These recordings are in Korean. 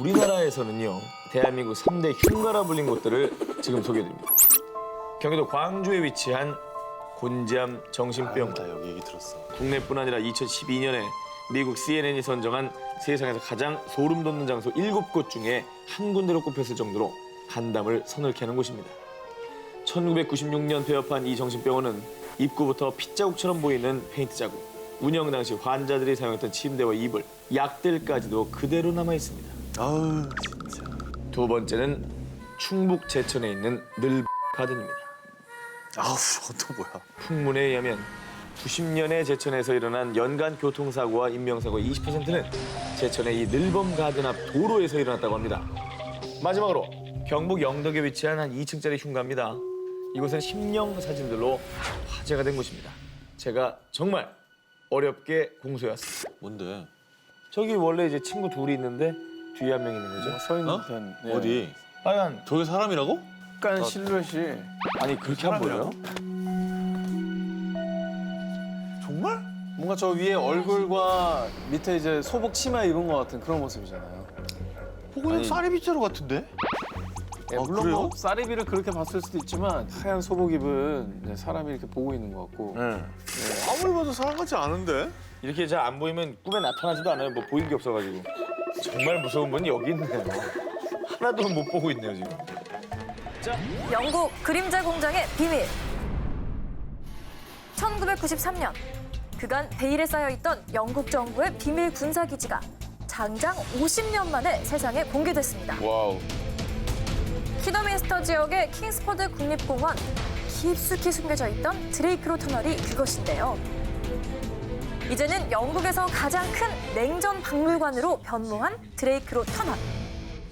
우리나라에서는요, 대한민국 3대 흉가라 불린 곳들을 지금 소개해드립니다. 경기도 광주에 위치한 곤지암 정신병원. 나 여기 얘기 들었어. 국내뿐 아니라 2012년에 미국 CNN이 선정한 세상에서 가장 소름 돋는 장소 7곳 중에 한 군데로 꼽혔을 정도로 간담을 서늘케 하는 곳입니다. 1996년 폐업한 이 정신병원은 입구부터 핏자국처럼 보이는 페인트 자국, 운영 당시 환자들이 사용했던 침대와 이불, 약들까지도 그대로 남아 있습니다. 아우 진짜. 두 번째는 충북 제천에 있는 늘 가든입니다. 아우 또 뭐야? 풍문에 의하면 90년에 제천에서 일어난 연간 교통사고와 인명사고의 20%는 제천의 이 늘범 가든 앞 도로에서 일어났다고 합니다. 마지막으로 경북 영덕에 위치한 한 2층짜리 흉가입니다. 이곳은 심령 사진들로 화제가 된 곳입니다. 제가 정말 어렵게 공소해왔습니다. 뭔데? 저기 원래 이제 친구 둘이 있는데 뒤에 한 명 있는 거죠? 서 있는 어? 듯한 어디? 빨간 저게 사람이라고? 약간 실루엣이 아니 그렇게 안 보여요? 정말? 뭔가 저 위에 얼굴과 밑에 이제 소복 치마 입은 것 같은 그런 모습이잖아요. 그냥 쌀이빗자루 같은데? 예, 아, 물론 그래요? 뭐 쌀이비를 그렇게 봤을 수도 있지만 하얀 소복 입은 이제 사람이 이렇게 보고 있는 것 같고. 아무리 봐도 사람 같지 않은데? 이렇게 잘 안 보이면 꿈에 나타나지도 않아요. 뭐 보이는 게 없어가지고. 정말 무서운 분이 여기 있네요. 하나도 못 보고 있네요 지금. 영국 그림자 공장의 비밀. 1993년 그간 베일에 쌓여있던 영국 정부의 비밀 군사기지가 장장 50년 만에 세상에 공개됐습니다. 와우. 키더민스터 지역의 킹스포드 국립공원, 깊숙이 숨겨져 있던 드레이크로 터널이 그것인데요. 이제는 영국에서 가장 큰 냉전 박물관으로 변모한 드레이크로 터널.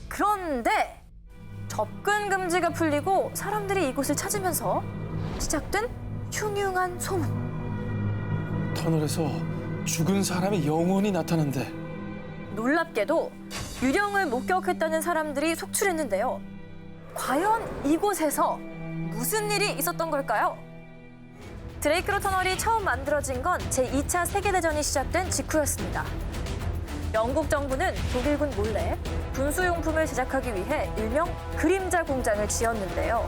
그런데 접근 금지가 풀리고 사람들이 이곳을 찾으면서 시작된 흉흉한 소문. 터널에서 죽은 사람의 영혼이 나타난대. 놀랍게도 유령을 목격했다는 사람들이 속출했는데요. 과연 이곳에서 무슨 일이 있었던 걸까요? 드레이크로 터널이 처음 만들어진 건 제2차 세계대전이 시작된 직후였습니다. 영국 정부는 독일군 몰래 군수용품을 제작하기 위해 일명 그림자 공장을 지었는데요.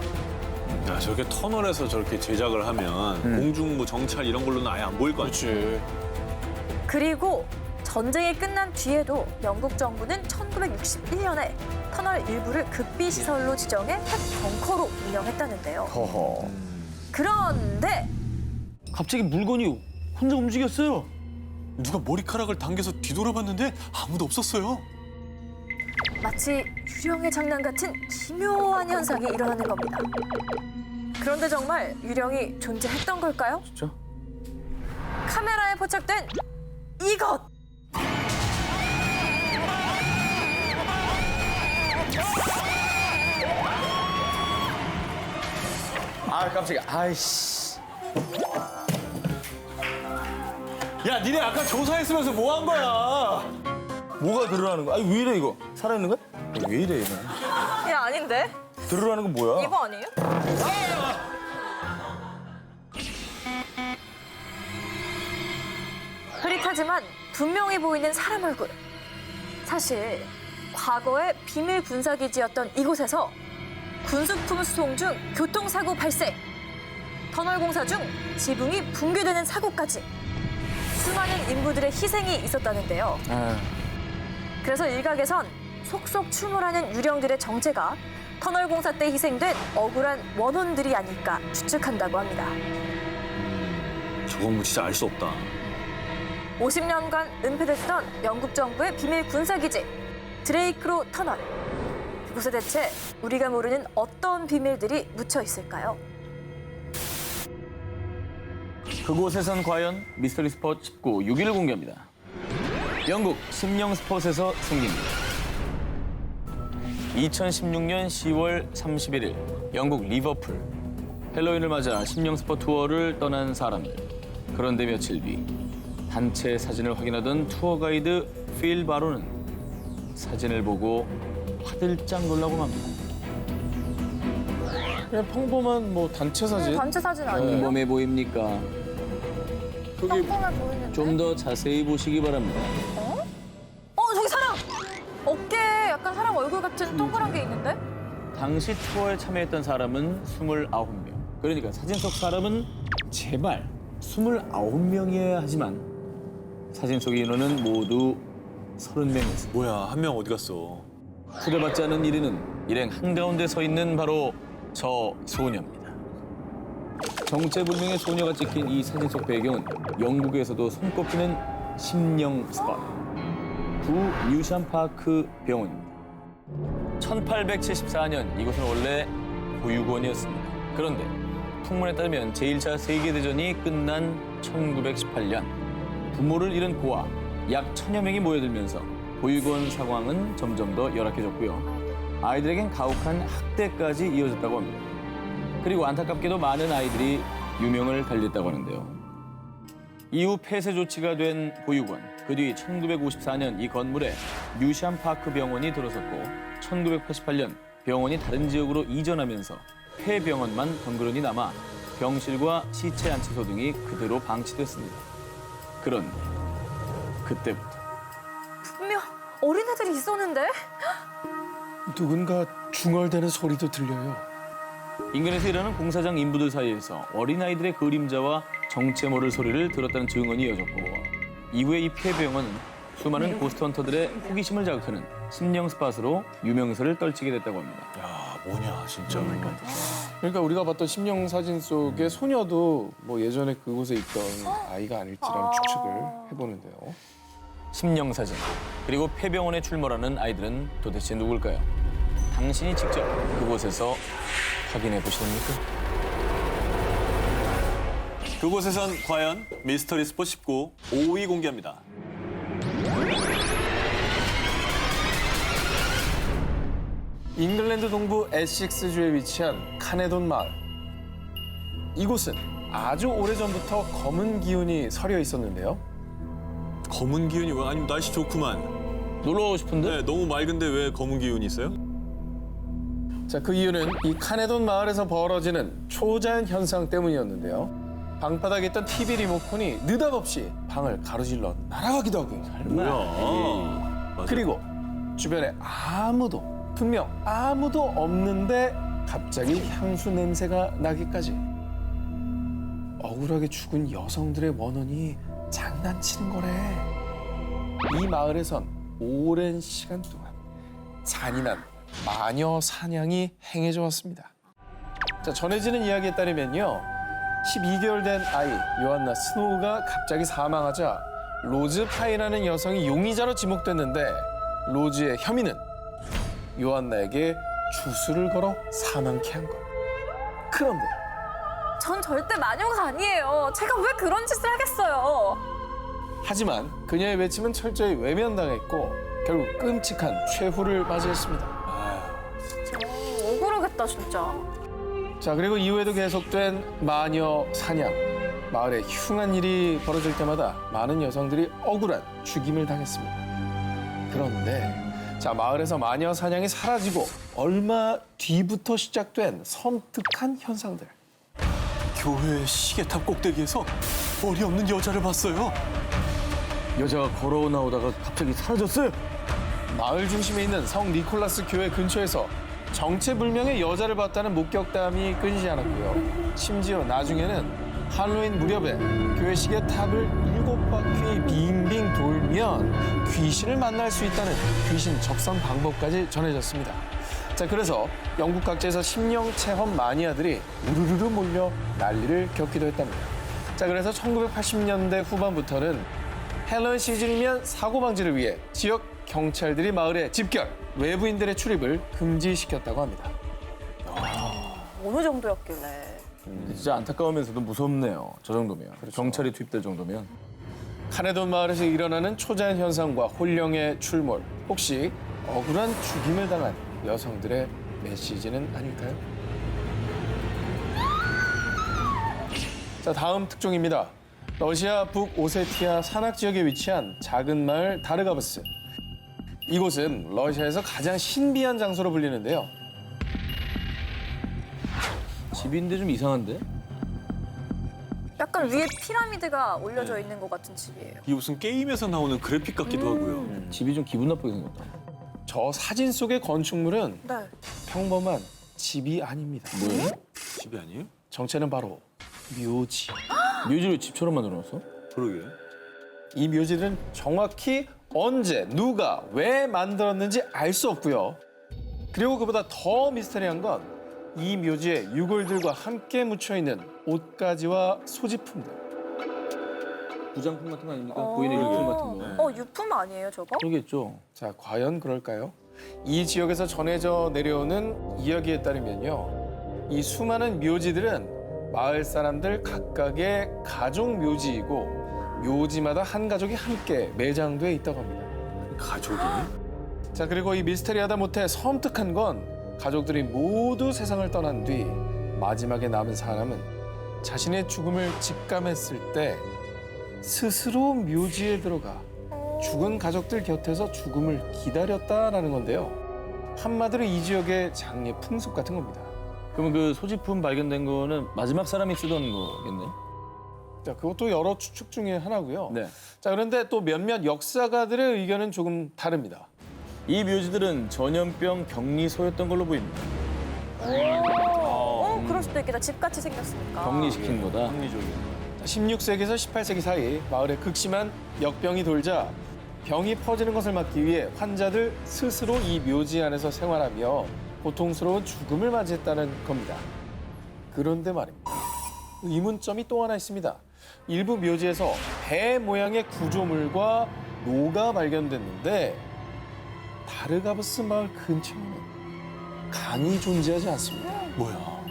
야 저렇게 터널에서 저렇게 제작을 하면 공중 뭐 정찰 이런 걸로는 아예 안 보일 거 아니야? 그렇지. 그리고 전쟁이 끝난 뒤에도 영국 정부는 1961년에 터널 일부를 극비시설로 지정해 핵 벙커로 운영했다는데요. 허허. 그런데 갑자기 물건이 혼자 움직였어요. 누가 머리카락을 당겨서 뒤돌아봤는데 아무도 없었어요. 마치 유령의 장난 같은 기묘한 현상이 일어나는 겁니다. 그런데 정말 유령이 존재했던 걸까요? 진짜? 카메라에 포착된 이것! 아 깜짝이야. 아이씨. 야 니네 아까 조사했으면서 뭐 한 거야? 뭐가 드러나는 거야? 아니 왜 이래 이거? 살아있는 거야? 왜 이래 얘는? 야, 아닌데? 드러나는 건 뭐야? 이거 아니에요? 흐릿하지만 분명히 보이는 사람 얼굴. 사실 과거의 비밀 군사기지였던 이곳에서 군수품 수송 중 교통사고 발생, 터널 공사 중 지붕이 붕괴되는 사고까지 수많은 인부들의 희생이 있었다는데요. 그래서 일각에선 속속 출몰하는 유령들의 정체가 터널 공사 때 희생된 억울한 원혼들이 아닐까 추측한다고 합니다. 저건 뭐 진짜 알 수 없다. 50년간 은폐됐던 영국 정부의 비밀 군사기지 드레이크로 터널. 그곳에 대체 우리가 모르는 어떤 비밀들이 묻혀 있을까요? 그곳에선 과연 미스터리 스폿 19 6일을 공개합니다. 영국 심령 스폿에서 생깁니다. 2016년 10월 31일 영국 리버풀 헬로윈을 맞아 심령 스폿 투어를 떠난 사람들. 그런데 며칠 뒤 단체 사진을 확인하던 투어 가이드 필 바로는 사진을 보고 화들짝 놀라고 맙니다. 그냥 평범한 뭐 단체 사진. 단체 사진 아니에요? 평범해 보입니까? 평범해 보이는데? 좀 더 자세히 보시기 바랍니다. 저기 사람! 어깨에 약간 사람 얼굴 같은 동그란 게 있는데? 당시 투어에 참여했던 사람은 29명. 그러니까 사진 속 사람은 제발 29명이어야 하지만 사진 속의 인원은 모두 30명이었습니다. 뭐야, 한 명 어디 갔어? 초대받지 않은 1위는 일행 한가운데 서 있는 바로 저 소녀입니다. 정체불명의 소녀가 찍힌 이 사진 속 배경은 영국에서도 손꼽히는 심령 스팟, 부 뮤샴파크 병원입니다. 1874년 이곳은 원래 보육원이었습니다. 그런데 풍문에 따르면 제1차 세계대전이 끝난 1918년 부모를 잃은 고아 약 1000여 명이 모여들면서 보육원 상황은 점점 더 열악해졌고요. 아이들에겐 가혹한 학대까지 이어졌다고 합니다. 그리고 안타깝게도 많은 아이들이 유명을 달렸다고 하는데요. 이후 폐쇄 조치가 된 보육원, 그 뒤 1954년 이 건물에 뮤샴파크 병원이 들어섰고 1988년 병원이 다른 지역으로 이전하면서 폐병원만 덩그러니 남아 병실과 시체 안치소 등이 그대로 방치됐습니다. 그런데 그때부터 분명 어린애들이 있었는데? 누군가 중얼대는 소리도 들려요. 인근에서 일하는 공사장 인부들 사이에서 어린아이들의 그림자와 정체 모를 소리를 들었다는 증언이 이어졌고 이후에 이 폐병원은 수많은 고스트헌터들의 호기심을 자극하는 심령 스팟으로 유명세를 떨치게 됐다고 합니다. 야, 뭐냐, 진짜. 그러니까 우리가 봤던 심령 사진 속의 소녀도 뭐 예전에 그곳에 있던 아이가 아닐지라는 추측을 해보는데요. 심령 사진, 그리고 폐병원에 출몰하는 아이들은 도대체 누굴까요? 당신이 직접 그곳에서 확인해 보시렵니까? 그곳에선 과연 미스터리 스포 19 5위 공개합니다. 잉글랜드 동부 에식스주에 위치한 카네돈 마을. 이곳은 아주 오래전부터 검은 기운이 서려 있었는데요. 검은 기운이 왜? 아니면 날씨 좋구만. 놀러 가고 싶은데? 네, 너무 맑은데 왜 검은 기운이 있어요? 자, 그 이유는 이 카네돈 마을에서 벌어지는 초자연 현상 때문이었는데요. 방바닥에 있던 TV 리모컨이 느닷없이 방을 가로질러 날아가기도 하고요. 뭐야. 맞아. 그리고 주변에 분명 아무도 없는데 갑자기 향수 냄새가 나기까지. 억울하게 죽은 여성들의 원혼이 장난치는 거래. 이 마을에선 오랜 시간 동안 잔인한 마녀 사냥이 행해져 왔습니다. 자, 전해지는 이야기에 따르면요. 12개월 된 아이 요한나 스노우가 갑자기 사망하자 로즈 파이라는 여성이 용의자로 지목됐는데 로즈의 혐의는 요한나에게 주술을 걸어 사망케 한 것. 그런데 전 절대 마녀가 아니에요. 제가 왜 그런 짓을 하겠어요? 하지만 그녀의 외침은 철저히 외면당했고 결국 끔찍한 최후를 맞이했습니다. 억울하겠다 진짜. 자, 그리고 이후에도 계속된 마녀 사냥. 마을에 흉한 일이 벌어질 때마다 많은 여성들이 억울한 죽임을 당했습니다. 그런데 자, 마을에서 마녀 사냥이 사라지고 얼마 뒤부터 시작된 섬뜩한 현상들. 교회 시계탑 꼭대기에서 머리 없는 여자를 봤어요. 여자가 걸어 나오다가 갑자기 사라졌어요. 마을 중심에 있는 성 니콜라스 교회 근처에서 정체불명의 여자를 봤다는 목격담이 끊이지 않았고요. 심지어 나중에는 할로윈 무렵에 교회 시계탑을 7바퀴 빙빙 돌면 귀신을 만날 수 있다는 귀신 접선 방법까지 전해졌습니다. 자, 그래서 영국 각지에서 심령 체험 마니아들이 우르르르 몰려 난리를 겪기도 했답니다. 자, 그래서 1980년대 후반부터는 헬로윈 시즌이면 사고 방지를 위해 지역 경찰들이 마을에 집결, 외부인들의 출입을 금지시켰다고 합니다. 어느 정도였길래. 진짜 안타까우면서도 무섭네요. 저 정도면. 경찰이 투입될 정도면. 카네돈 마을에서 일어나는 초자연 현상과 혼령의 출몰. 혹시 억울한 죽임을 당한 여성들의 메시지는 아닐까요? 자, 다음 특종입니다. 러시아 북오세티아 산악 지역에 위치한 작은 마을 다르가브스. 이곳은 러시아에서 가장 신비한 장소로 불리는데요. 집인데 좀 이상한데? 약간 위에 피라미드가 올려져 있는 것 같은 집이에요. 이게 무슨 게임에서 나오는 그래픽 같기도 하고요. 집이 좀 기분 나쁘게 생겼다. 저 사진 속의 건축물은 네. 평범한 집이 아닙니다. 뭐예요? 집이 아니에요? 정체는 바로 묘지. 묘지를 집처럼 만들어놨어? 그러게. 이 묘지는 정확히 언제, 누가, 왜 만들었는지 알 수 없고요. 그리고 그보다 더 미스터리한 건 이 묘지에 유골들과 함께 묻혀있는 옷가지와 소지품들. 부장품 같은 거 아닙니까? 보이는 유품 같은 거. 유품 아니에요, 저거? 그러겠죠. 자, 과연 그럴까요? 이 지역에서 전해져 내려오는 이야기에 따르면요. 이 수많은 묘지들은 마을 사람들 각각의 가족 묘지이고 묘지마다 한 가족이 함께 매장돼 있다고 합니다. 가족이? 자, 그리고 이 미스테리하다 못해 섬뜩한 건 가족들이 모두 세상을 떠난 뒤 마지막에 남은 사람은 자신의 죽음을 직감했을 때 스스로 묘지에 들어가 죽은 가족들 곁에서 죽음을 기다렸다라는 건데요. 한마디로 이 지역의 장례 풍습 같은 겁니다. 그러면 그 소지품 발견된 거는 마지막 사람이 쓰던 거겠네? 자, 그것도 여러 추측 중에 하나고요. 네. 자, 그런데 또 몇몇 역사가들의 의견은 조금 다릅니다. 이 묘지들은 전염병 격리소였던 걸로 보입니다. 그럴 수도 있겠다. 집같이 생겼으니까. 격리시킨 거다. 합리적이야. 16세기에서 18세기 사이 마을에 극심한 역병이 돌자 병이 퍼지는 것을 막기 위해 환자들 스스로 이 묘지 안에서 생활하며 고통스러운 죽음을 맞이했다는 겁니다. 그런데 말입니다. 의문점이 또 하나 있습니다. 일부 묘지에서 배 모양의 구조물과 노가 발견됐는데 다르가브스 마을 근처에는 강이 존재하지 않습니다. 뭐야?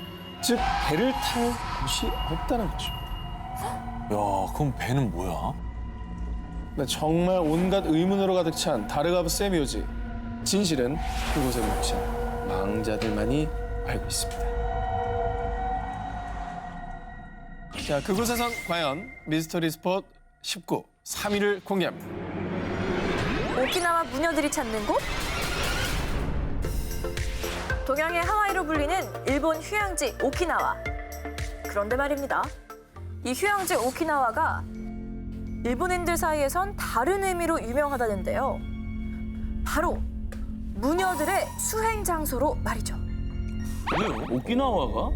즉 배를 탈 곳이 없다는 거죠. 야, 그럼 배는 뭐야? 네, 정말 온갖 의문으로 가득 찬 다르가브스의 묘지. 진실은 그곳에 묻힌 망자들만이 알고 있습니다. 자, 그곳에선 과연 미스터리 스폿 19, 3위를 공개합니다. 오키나와 무녀들이 찾는 곳? 동양의 하와이로 불리는 일본 휴양지 오키나와. 그런데 말입니다. 이 휴양지 오키나와가 일본인들 사이에선 다른 의미로 유명하다는데요. 바로 무녀들의 수행 장소로 말이죠. 뭐요? 오키나와가?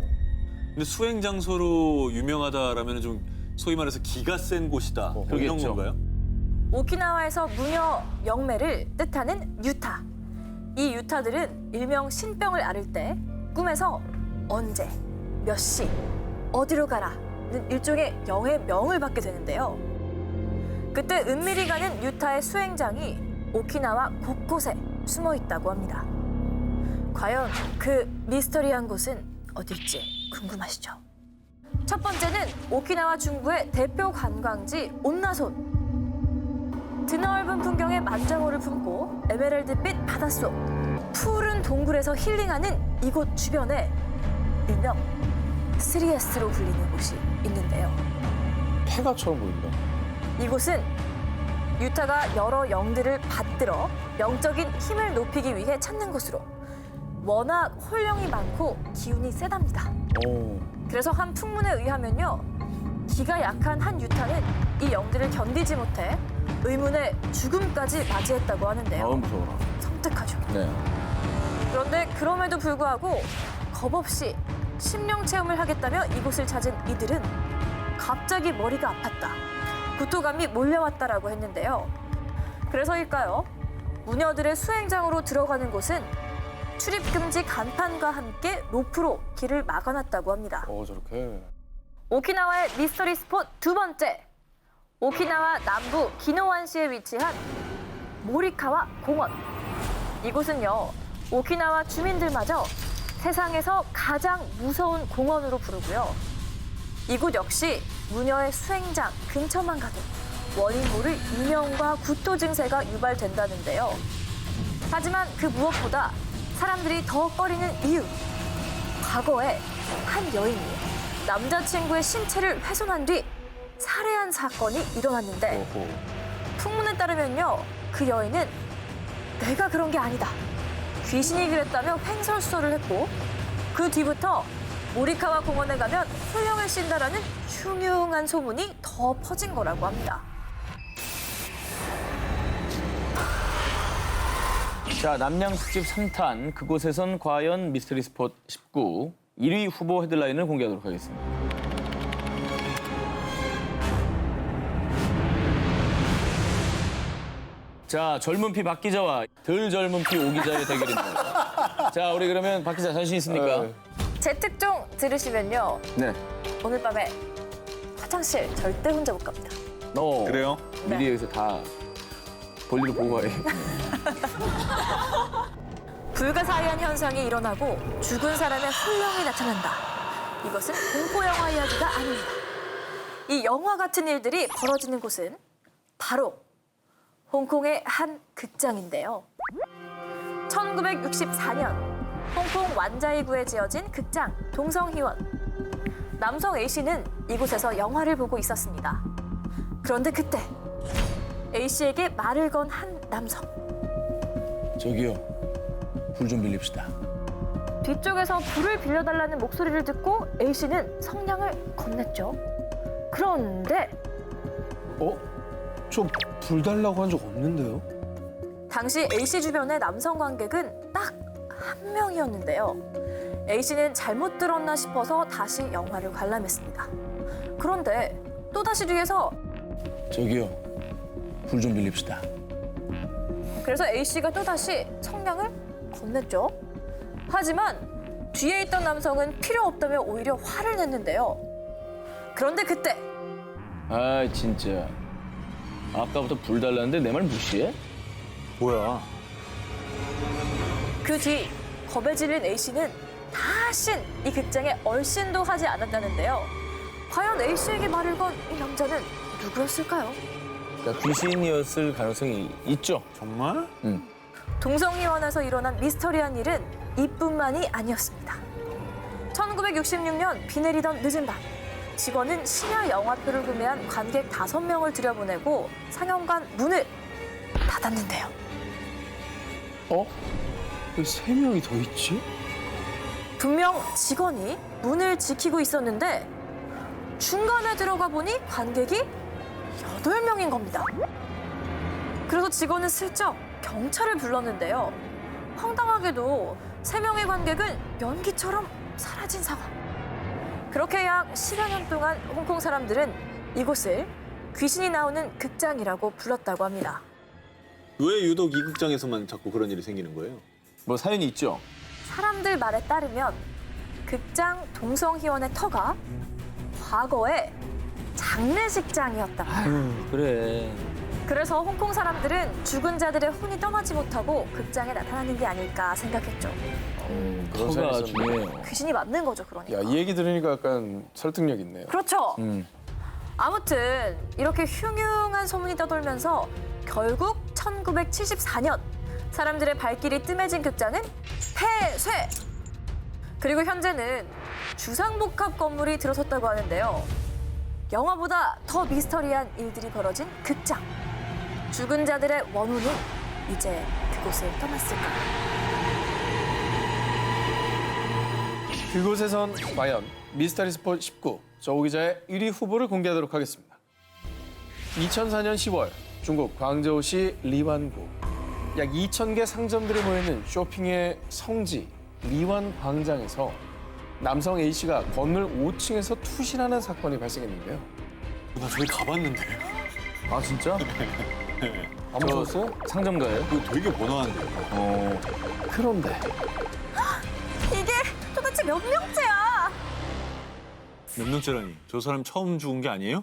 근데 수행 장소로 유명하다라면 좀 소위 말해서 기가 센 곳이다. 뭐 이런 그러겠죠. 건가요? 오키나와에서 무녀 영매를 뜻하는 유타. 이 유타들은 일명 신병을 앓을 때 꿈에서 언제, 몇 시, 어디로 가라는 일종의 영의 명을 받게 되는데요. 그때 은밀히 가는 유타의 수행장이 오키나와 곳곳에 숨어 있다고 합니다. 과연 그 미스터리한 곳은 어딜지 궁금하시죠? 첫 번째는 오키나와 중부의 대표 관광지 온나손. 드넓은 풍경에 만장호를 품고 에메랄드빛 바닷속, 푸른 동굴에서 힐링하는 이곳 주변에 일명 3S로 불리는 곳이 있는데요. 폐가처럼 보인다. 이곳은 유타가 여러 영들을 받들어 영적인 힘을 높이기 위해 찾는 곳으로 워낙 홀령이 많고 기운이 세답니다. 그래서 한 풍문에 의하면요. 기가 약한 한 유타는 이 영들을 견디지 못해 의문의 죽음까지 맞이했다고 하는데요. 무서워라. 섬뜩하죠. 네. 그런데 그럼에도 불구하고 겁없이 심령 체험을 하겠다며 이곳을 찾은 이들은 갑자기 머리가 아팠다. 구토감이 몰려왔다라고 했는데요. 그래서일까요? 무녀들의 수행장으로 들어가는 곳은 출입금지 간판과 함께 로프로 길을 막아놨다고 합니다. 저렇게. 오키나와의 미스터리 스폿 두 번째. 오키나와 남부 기노완시에 위치한 모리카와 공원. 이곳은요. 오키나와 주민들마저 세상에서 가장 무서운 공원으로 부르고요. 이곳 역시 무녀의 수행장 근처만 가도 원인 모를 이명과 구토 증세가 유발된다는데요. 하지만 그 무엇보다 사람들이 더 꺼리는 이유. 과거에 한 여인이 남자친구의 신체를 훼손한 뒤 살해한 사건이 일어났는데 풍문에 따르면요. 그 여인은 내가 그런 게 아니다. 귀신이 그랬다며 횡설수설을 했고 그 뒤부터 모리카와 공원에 가면 소령을 씬다라는 흉흉한 소문이 더 퍼진 거라고 합니다. 자, 남양 특집 3탄 그곳에선 과연 미스터리 스폿 19 1위 후보 헤드라인을 공개하도록 하겠습니다. 자, 젊은 피 박 기자와 덜 젊은 피 오 기자의 대결입니다. 자, 우리 그러면 박 기자 자신 있습니까? 제 특종 들으시면요. 네. 오늘 밤에 화장실 절대 혼자 못 갑니다. 너 그래요? 미리 네. 여기서 다 볼일을 보고 와요. 불가사의한 현상이 일어나고 죽은 사람의 혼령이 나타난다. 이것은 공포 영화 이야기가 아닙니다. 이 영화 같은 일들이 벌어지는 곳은 바로 홍콩의 한 극장인데요. 1964년 홍콩 완자이구에 지어진 극장 동성희원. 남성 A씨는 이곳에서 영화를 보고 있었습니다. 그런데 그때 A씨에게 말을 건 한 남성. 저기요, 불 좀 빌립시다. 뒤쪽에서 불을 빌려달라는 목소리를 듣고 A씨는 성냥을 건넸죠. 그런데 저 불 달라고 한 적 없는데요? 당시 A씨 주변의 남성 관객은 딱 한 명이었는데요. A씨는 잘못 들었나 싶어서 다시 영화를 관람했습니다. 그런데 또다시 뒤에서 저기요, 불 좀 빌립시다. 그래서 A씨가 또다시 성냥을 건넸죠. 하지만 뒤에 있던 남성은 필요 없다며 오히려 화를 냈는데요. 그런데 그때 아, 진짜. 아까부터 불 달라는데 내 말 무시해? 뭐야? 그 뒤 겁에 질린 A씨는 다신 이 극장에 얼씬도 하지 않았다는데요. 과연 A씨에게 말을 건 이 남자는 누구였을까요? 그러니까 귀신이었을 가능성이 있죠. 정말? 동성희원에서 일어난 미스터리한 일은 이뿐만이 아니었습니다. 1966년 비 내리던 늦은 밤, 직원은 심야 영화표를 구매한 관객 5명을 들여보내고 상영관 문을 닫았는데요. 왜 3명이 더 있지? 분명 직원이 문을 지키고 있었는데 중간에 들어가 보니 관객이 8명인 겁니다. 그래서 직원은 슬쩍 경찰을 불렀는데요. 황당하게도 3명의 관객은 연기처럼 사라진 상황. 그렇게 약 10여 년 동안 홍콩 사람들은 이곳을 귀신이 나오는 극장이라고 불렀다고 합니다. 왜 유독 이 극장에서만 자꾸 그런 일이 생기는 거예요? 뭐 사연이 있죠. 사람들 말에 따르면 극장 동성희원의 터가 과거에 장례식장이었다. 그래. 그래서 홍콩 사람들은 죽은 자들의 혼이 떠나지 못하고 극장에 나타나는 게 아닐까 생각했죠. 그런 터가 사연이 있었네. 중요해요. 귀신이 맞는 거죠, 그러니까. 야, 이 얘기 들으니까 약간 설득력 있네요. 그렇죠. 음. 아무튼 이렇게 흉흉한 소문이 떠돌면서 결국 1974년 사람들의 발길이 뜸해진 극장은 폐쇄. 그리고 현재는 주상복합 건물이 들어섰다고 하는데요. 영화보다 더 미스터리한 일들이 벌어진 극장. 죽은 자들의 원혼은 이제 그곳을 떠났을까요? 그곳에선 과연 미스터리 스폿 19 저 기자의 1위 후보를 공개하도록 하겠습니다. 2004년 10월 중국 광저우시 리완구 약 2,000개 상점들이 모여있는 쇼핑의 성지 리완 광장에서 남성 A씨가 건물 5층에서 투신하는 사건이 발생했는데요. 나 저기 가봤는데. 아, 진짜? 안 무서웠어요? 상점가예요? 이거 되게 번화한데요. 그런데 이게 도대체 몇 명째야? 몇 년째라니? 저 사람 처음 죽은 게 아니에요?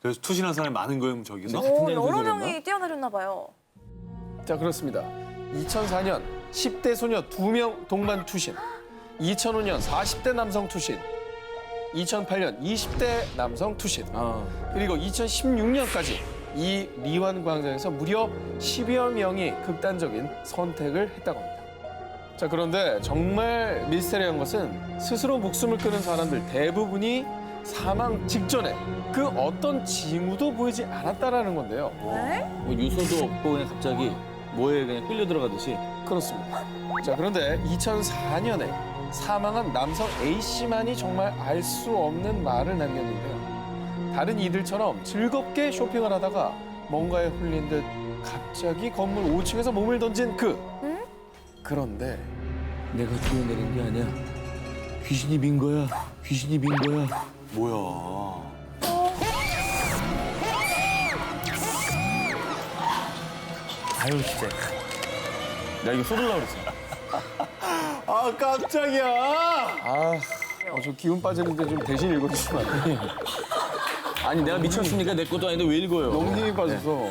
그래서 투신한 사람이 많은 거예요, 저기서? 네. 오, 데서 여러 그랬나? 명이 뛰어내렸나 봐요. 자, 그렇습니다. 2004년 10대 소녀 2명 동반 투신, 2005년 40대 남성 투신, 2008년 20대 남성 투신, 아, 그리고 2016년까지 이 리완 광장에서 무려 10여 명이 극단적인 선택을 했다고 합니다. 자, 그런데 정말 미스테리한 것은 스스로 목숨을 끊은 사람들 대부분이 사망 직전에 그 어떤 징후도 보이지 않았다라는 건데요. 네? 뭐 유서도 없고 그냥 갑자기 뭐에 그냥 끌려 들어가듯이. 그렇습니다. 자, 그런데 2004년에 사망한 남성 A씨만이 정말 알 수 없는 말을 남겼는데요. 다른 이들처럼 즐겁게 쇼핑을 하다가 뭔가에 홀린 듯 갑자기 건물 5층에서 몸을 던진 그 그런데 내가 뛰어내린 게 아니야. 귀신이 민 거야. 귀신이 민 거야. 뭐야. 아유 진짜. 나 이거 쏟으려고 그랬어. 아 깜짝이야. 저 기운 빠졌는데 좀 대신 읽어주시면 안 돼요? 아니 내가 미쳤으니까 내 것도 아닌데 왜 읽어요? 너무 힘이 빠져서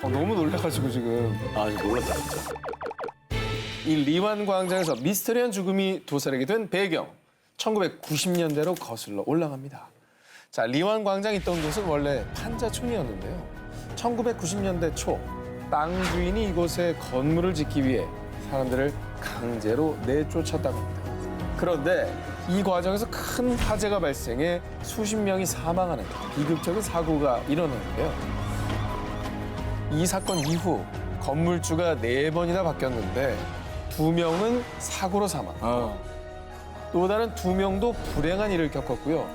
너무 놀라가지고 지금. 아, 진짜 놀랐다, 진짜. 이 리완 광장에서 미스터리한 죽음이 도사리게 된 배경 1990년대로 거슬러 올라갑니다. 자, 리완 광장 있던 곳은 원래 판자촌이었는데요. 1990년대 초 땅 주인이 이곳에 건물을 짓기 위해 사람들을 강제로 내쫓았다고 합니다. 그런데 이 과정에서 큰 화재가 발생해 수십 명이 사망하는 비극적인 사고가 일어났는데요. 이 사건 이후 건물주가 4번이나 바뀌었는데 2명은 사고로 사망, 또 다른 2명도 불행한 일을 겪었고요.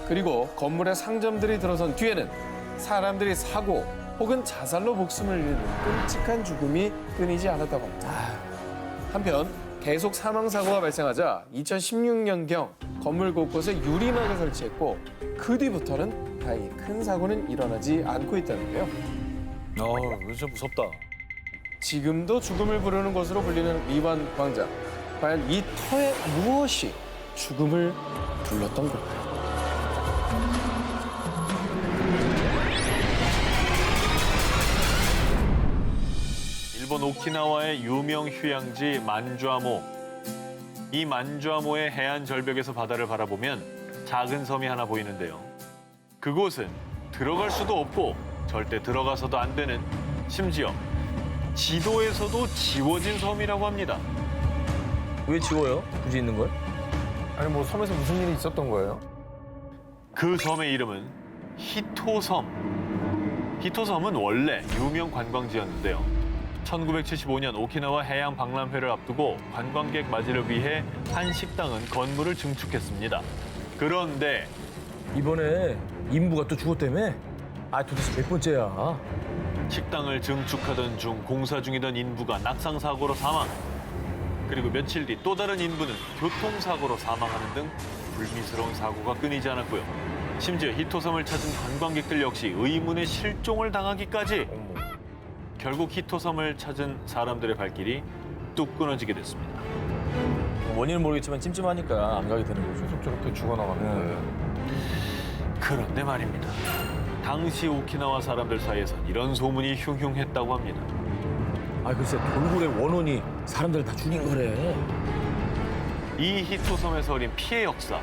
그리고 건물에 상점들이 들어선 뒤에는 사람들이 사고 혹은 자살로 목숨을 잃는 끔찍한 죽음이 끊이지 않았다고 합니다. 한편 계속 사망사고가 발생하자 2016년경 건물 곳곳에 유리막을 설치했고 그 뒤부터는 다행히 큰 사고는 일어나지 않고 있다는데요. 이거 진짜 무섭다. 지금도 죽음을 부르는 곳으로 불리는 리완 광장. 과연 이 터에 무엇이 죽음을 불렀던 걸까요? 일본 오키나와의 유명 휴양지 만주아모. 이 만주아모의 해안 절벽에서 바다를 바라보면 작은 섬이 하나 보이는데요. 그곳은 들어갈 수도 없고 절대 들어가서도 안 되는, 심지어 지도에서도 지워진 섬이라고 합니다. 왜 지워요? 굳이 있는 걸? 아니 뭐 섬에서 무슨 일이 있었던 거예요? 그 섬의 이름은 히토섬. 히토섬은 원래 유명 관광지였는데요. 1975년 오키나와 해양 박람회를 앞두고 관광객 맞이를 위해 한 식당은 건물을 증축했습니다. 그런데 이번에 인부가 또 죽었다며? 아 도대체 몇 번째야? 식당을 증축하던 중 공사 중이던 인부가 낙상사고로 사망. 그리고 며칠 뒤 또 다른 인부는 교통사고로 사망하는 등 불미스러운 사고가 끊이지 않았고요. 심지어 히토섬을 찾은 관광객들 역시 의문의 실종을 당하기까지. 결국 히토섬을 찾은 사람들의 발길이 뚝 끊어지게 됐습니다. 원인은 모르겠지만 찜찜하니까 안 가게 되는 거죠. 계속 저렇게 죽어나가는 거예요. 그런데 말입니다. 당시 오키나와 사람들 사이에선 이런 소문이 흉흉했다고 합니다. 아 글쎄 돌고래 원혼이 사람들을 다 죽인 거래. 이 히토섬에서 어린 피해 역사.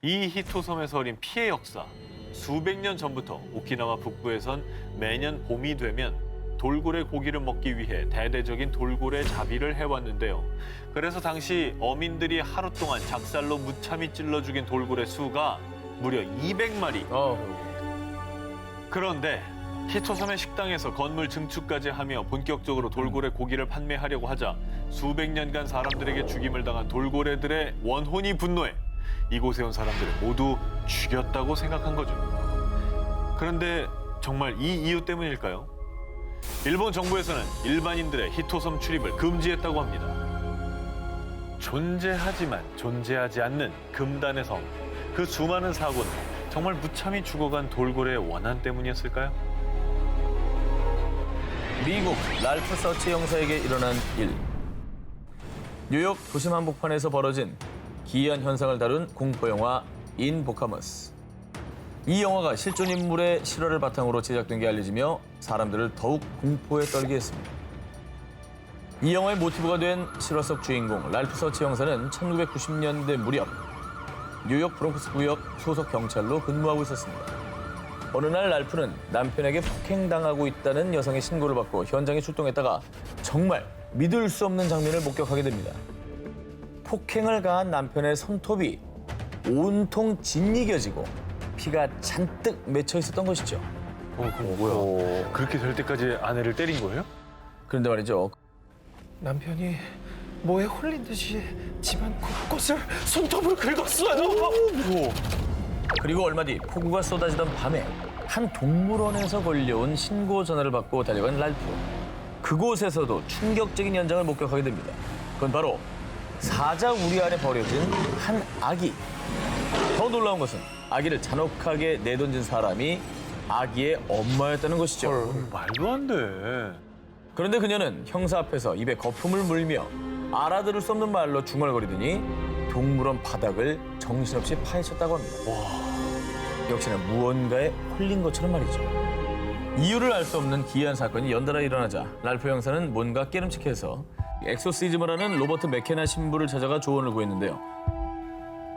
이 히토섬에서 어린 피해 역사. 수백 년 전부터 오키나와 북부에선 매년 봄이 되면 돌고래 고기를 먹기 위해 대대적인 돌고래 자비를 해왔는데요. 그래서 당시 어민들이 하루 동안 작살로 무참히 찔러 죽인 돌고래 수가 무려 200마리. 그런데 히토섬의 식당에서 건물 증축까지 하며 본격적으로 돌고래 고기를 판매하려고 하자 수백 년간 사람들에게 죽임을 당한 돌고래들의 원혼이 분노해 이곳에 온 사람들을 모두 죽였다고 생각한 거죠. 그런데 정말 이 이유 때문일까요? 일본 정부에서는 일반인들의 히토섬 출입을 금지했다고 합니다. 존재하지만 존재하지 않는 금단의 섬. 그 수많은 사고는 정말 무참히 죽어간 돌고래의 원한 때문이었을까요? 미국 랄프 서치 형사에게 일어난 일. 뉴욕 도심 한복판에서 벌어진 기이한 현상을 다룬 공포영화 인보카머스. 이 영화가 실존 인물의 실화를 바탕으로 제작된 게 알려지며 사람들을 더욱 공포에 떨게 했습니다. 이 영화의 모티브가 된 실화 속 주인공 랄프 서치 형사는 1990년대 무렵 뉴욕 브롱크스 구역 소속 경찰로 근무하고 있었습니다. 어느 날 랄프는 남편에게 폭행당하고 있다는 여성의 신고를 받고 현장에 출동했다가 정말 믿을 수 없는 장면을 목격하게 됩니다. 폭행을 가한 남편의 손톱이 온통 짓이겨지고 피가 잔뜩 맺혀 있었던 것이죠. 그럼 뭐야? 그렇게 될 때까지 아내를 때린 거예요? 그런데 말이죠. 남편이 뭐에 홀린 듯이 집안 곳곳을 손톱으로 긁었어요. 그리고 얼마 뒤 폭우가 쏟아지던 밤에 한 동물원에서 걸려온 신고 전화를 받고 달려간 랄프. 그곳에서도 충격적인 현장을 목격하게 됩니다. 그건 바로 사자 우리 안에 버려진 한 아기. 더 놀라운 것은 아기를 잔혹하게 내던진 사람이 아기의 엄마였다는 것이죠. 말도 안 돼. 그런데 그녀는 형사 앞에서 입에 거품을 물며 알아들을 수 없는 말로 중얼거리더니 동물원 바닥을 정신없이 파헤쳤다고 합니다. 역시나 무언가에 홀린 것처럼 말이죠. 이유를 알 수 없는 기이한 사건이 연달아 일어나자 랄프 형사는 뭔가 깨름칙해서 엑소시즘을 하는 로버트 맥케나 신부를 찾아가 조언을 구했는데요.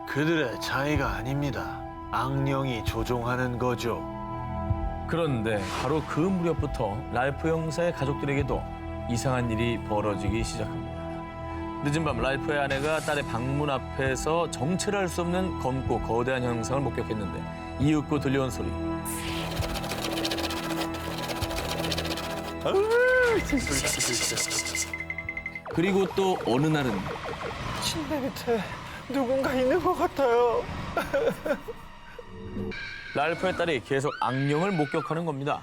그들의 차이가 아닙니다. 악령이 조종하는 거죠. 그런데 바로 그 무렵부터 랄프 형사의 가족들에게도 이상한 일이 벌어지기 시작합니다. 늦은 밤 랄프의 아내가 딸의 방문 앞에서 정체를 알 수 없는 검고 거대한 형상을 목격했는데 이윽고 들려온 소리. 그리고 또 어느 날은 침대 밑에 누군가 있는 것 같아요. 랄프의 딸이 계속 악령을 목격하는 겁니다.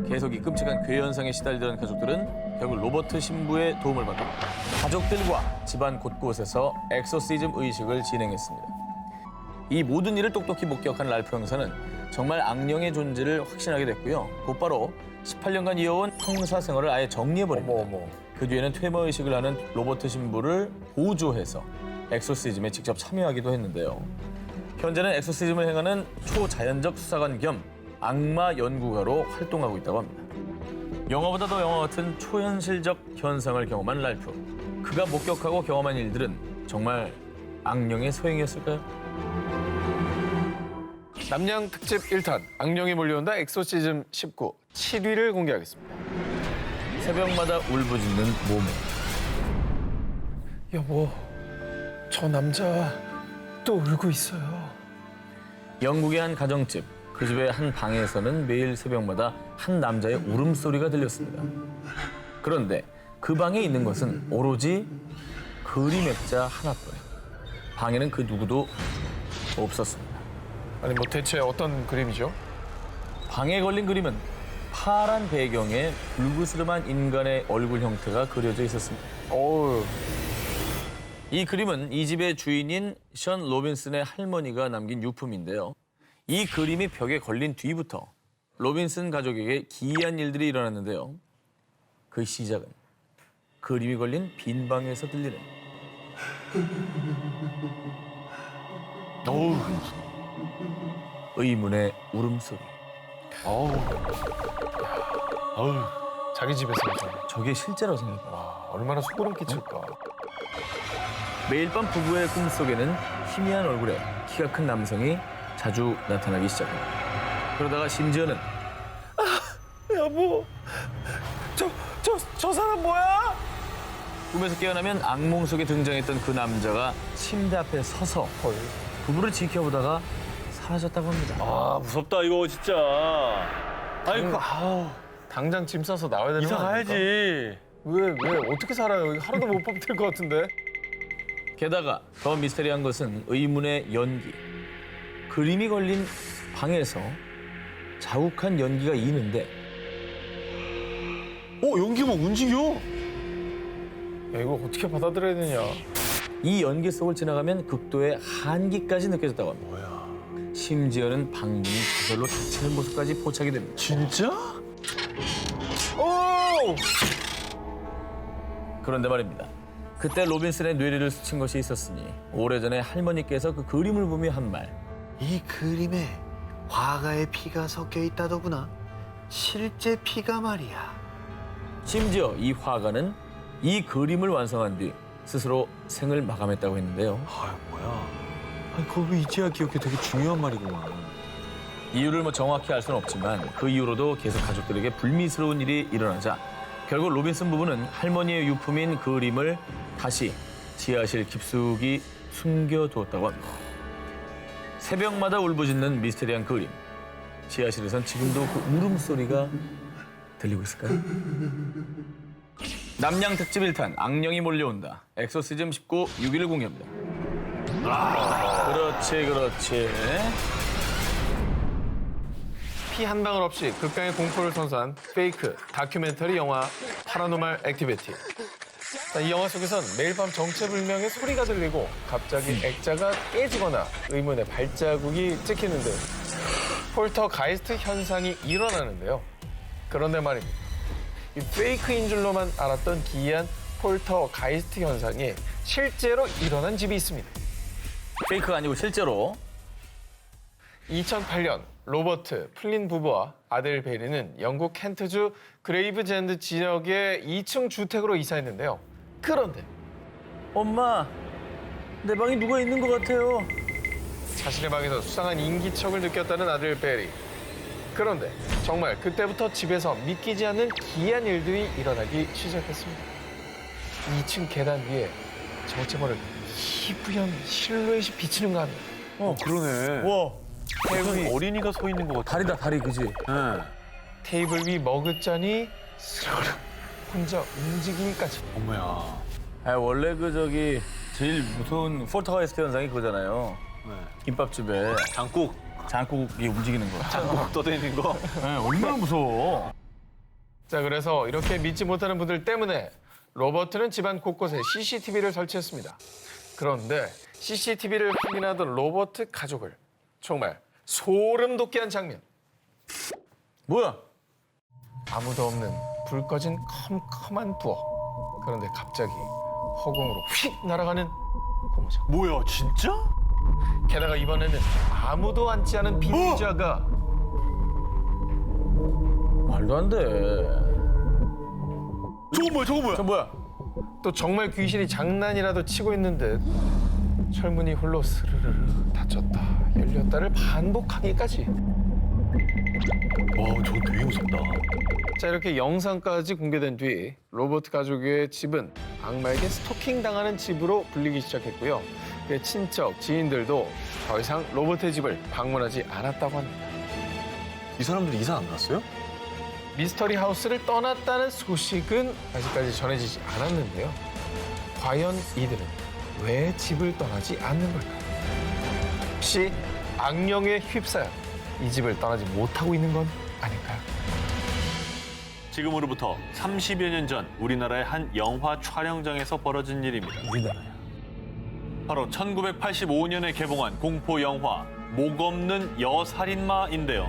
계속 이 끔찍한 괴 현상에 시달리던 가족들은 결국 로버트 신부의 도움을 받고 가족들과 집안 곳곳에서 엑소시즘 의식을 진행했습니다. 이 모든 일을 똑똑히 목격한 랄프 형사는 정말 악령의 존재를 확신하게 됐고요. 곧바로 18년간 이어온 형사 생활을 아예 정리해버립니다. 그 뒤에는 퇴모 의식을 하는 로버트 신부를 보조해서 엑소시즘에 직접 참여하기도 했는데요. 현재는 엑소시즘을 행하는 초자연적 수사관 겸 악마 연구가로 활동하고 있다고 합니다. 영화보다도 영화 같은 초현실적 현상을 경험한 랄프. 그가 목격하고 경험한 일들은 정말 악령의 소행이었을까요? 남양 특집 1탄 악령이 몰려온다 엑소시즘 19 7위를 공개하겠습니다. 새벽마다 울부짖는 모모. 여보, 저 남자 또 울고 있어요. 영국의 한 가정집. 그 집의 한 방에서는 매일 새벽마다 한 남자의 울음소리가 들렸습니다. 그런데 그 방에 있는 것은 오로지 그림 액자 하나뿐. 방에는 그 누구도 없었습니다. 아니 뭐 대체 어떤 그림이죠? 방에 걸린 그림은 파란 배경에 불그스름한 인간의 얼굴 형태가 그려져 있었습니다. 어우, 이 그림은 이 집의 주인인 션 로빈슨의 할머니가 남긴 유품인데요. 이 그림이 벽에 걸린 뒤부터 로빈슨 가족에게 기이한 일들이 일어났는데요. 그 시작은 그림이 걸린 빈 방에서 들리는 의문의 울음소리. 자기 집에서 저게 실제라고 생각해요. 와, 얼마나 소름 끼칠까. 매일 밤 부부의 꿈속에는 희미한 얼굴에 키가 큰 남성이 자주 나타나기 시작합니다. 그러다가 심지어는 여보, 저 사람 뭐야? 꿈에서 깨어나면 악몽 속에 등장했던 그 남자가 침대 앞에 서서 부부를 지켜보다가 사라졌다고 합니다. 아 무섭다 이거 진짜. 아이고 아우 당장 짐 싸서 나와야 되는 이사 거 아닙니까? 가야지. 왜 어떻게 살아요? 하루도 못 버틸 것 같은데. 게다가 더 미스테리한 것은 의문의 연기. 그림이 걸린 방에서 자욱한 연기가 이는데 연기 막 움직여. 야, 이거 어떻게 받아들여야 되냐? 이 연기 속을 지나가면 극도의 한기까지 느껴졌다고 합니다. 뭐야? 심지어는 방문이 저절로 닫히는 모습까지 포착이 됩니다. 진짜? 오! 그런데 말입니다. 그때 로빈슨의 뇌리를 스친 것이 있었으니 오래전에 할머니께서 그 그림을 보며 한 말. 이 그림에 화가의 피가 섞여 있다더구나. 실제 피가 말이야. 심지어 이 화가는 이 그림을 완성한 뒤 스스로 생을 마감했다고 했는데요. 아 뭐야? 아니 그걸 왜 이제야 기억해? 되게 중요한 말이구만. 이유를 정확히 알 수는 없지만 그 이후로도 계속 가족들에게 불미스러운 일이 일어나자 결국 로빈슨 부부는 할머니의 유품인 그림을 다시 지하실 깊숙이 숨겨두었다고 합니다. 새벽마다 울부짖는 미스테리한 그림. 지하실에선 지금도 그 울음소리가 들리고 있을까요? 남양 특집 1탄 악령이 몰려온다. 엑소시즘 19 6일 공개입니다. 그렇지. 피 한 방울 없이 극강의 공포를 선사한 페이크 다큐멘터리 영화 파라노멀 액티비티. 자, 이 영화 속에선 매일 밤 정체불명의 소리가 들리고 갑자기 액자가 깨지거나 의문의 발자국이 찍히는 등 폴터가이스트 현상이 일어나는데요. 그런데 말입니다. 이 페이크인 줄로만 알았던 기이한 폴터가이스트 현상이 실제로 일어난 집이 있습니다. 페이크가 아니고 실제로. 2008년 로버트 플린 부부와 아들 베리는 영국 켄트주 그레이브젠드 지역의 2층 주택으로 이사했는데요. 그런데 엄마, 내 방에 누가 있는 것 같아요. 자신의 방에서 수상한 인기척을 느꼈다는 아들 베리. 그런데 정말 그때부터 집에서 믿기지 않는 기이한 일들이 일어나기 시작했습니다. 2층 계단 위에 정체 모를 희부연 실루엣이 비치는가 합니다. 그러네. 와, 무슨 어린이가 서 있는 것 같아. 다리다, 다리, 그지? 테이블 위 머그잔이 스르르 혼자 움직이기까지. 어머야. 원래 제일 무서운 폴터가이스트 현상이 그거잖아요. 김밥집에 장국 장국이 움직이는 거. 떠다니는 거. 얼마나 무서워. 자, 그래서 이렇게 믿지 못하는 분들 때문에 로버트는 집안 곳곳에 CCTV를 설치했습니다. 그런데 CCTV를 확인하던 로버트 가족을 정말 소름 돋게 한 장면. 뭐야? 아무도 없는 불 꺼진 컴컴한 부엌. 그런데 갑자기 허공으로 휙 날아가는 고무장. 뭐야, 진짜? 게다가 이번에는 아무도 앉지 않은 빈 의자가 말도 안 돼. 저거 뭐야? 저 뭐야? 또 정말 귀신이 장난이라도 치고 있는 듯 철문이 홀로 스르르르 닫혔다 열렸다를 반복하기까지. 와, 저거 되게 무섭다. 자, 이렇게 영상까지 공개된 뒤 로버트 가족의 집은 악마에게 스토킹당하는 집으로 불리기 시작했고요. 그의 친척, 지인들도 더 이상 로버트의 집을 방문하지 않았다고 합니다. 이 사람들 이사 안 갔어요? 미스터리 하우스를 떠났다는 소식은 아직까지 전해지지 않았는데요. 과연 이들은 왜 집을 떠나지 않는 걸까요? 혹시 악령에 휩싸여 이 집을 떠나지 못하고 있는 건 아닐까요? 지금으로부터 30여 년 전 우리나라의 한 영화 촬영장에서 벌어진 일입니다. 우리나라야. 바로 1985년에 개봉한 공포 영화 목 없는 여살인마인데요.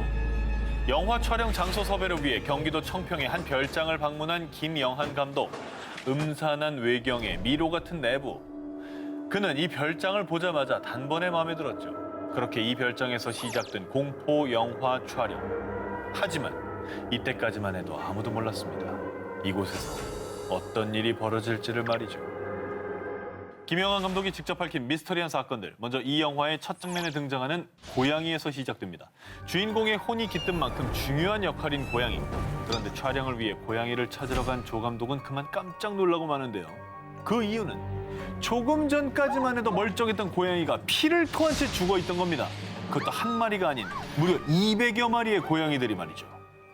영화 촬영 장소 섭외를 위해 경기도 청평의 한 별장을 방문한 김영한 감독. 음산한 외경에 미로 같은 내부. 그는 이 별장을 보자마자 단번에 마음에 들었죠. 그렇게 이 별장에서 시작된 공포 영화 촬영. 하지만 이때까지만 해도 아무도 몰랐습니다. 이곳에서 어떤 일이 벌어질지를 말이죠. 김영한 감독이 직접 밝힌 미스터리한 사건들. 먼저 이 영화의 첫 장면에 등장하는 고양이에서 시작됩니다. 주인공의 혼이 깃든 만큼 중요한 역할인 고양이. 그런데 촬영을 위해 고양이를 찾으러 간 조 감독은 그만 깜짝 놀라고 마는데요. 그 이유는 조금 전까지만 해도 멀쩡했던 고양이가 피를 토한 채 죽어있던 겁니다. 그것도 한 마리가 아닌 무려 200여 마리의 고양이들이 말이죠.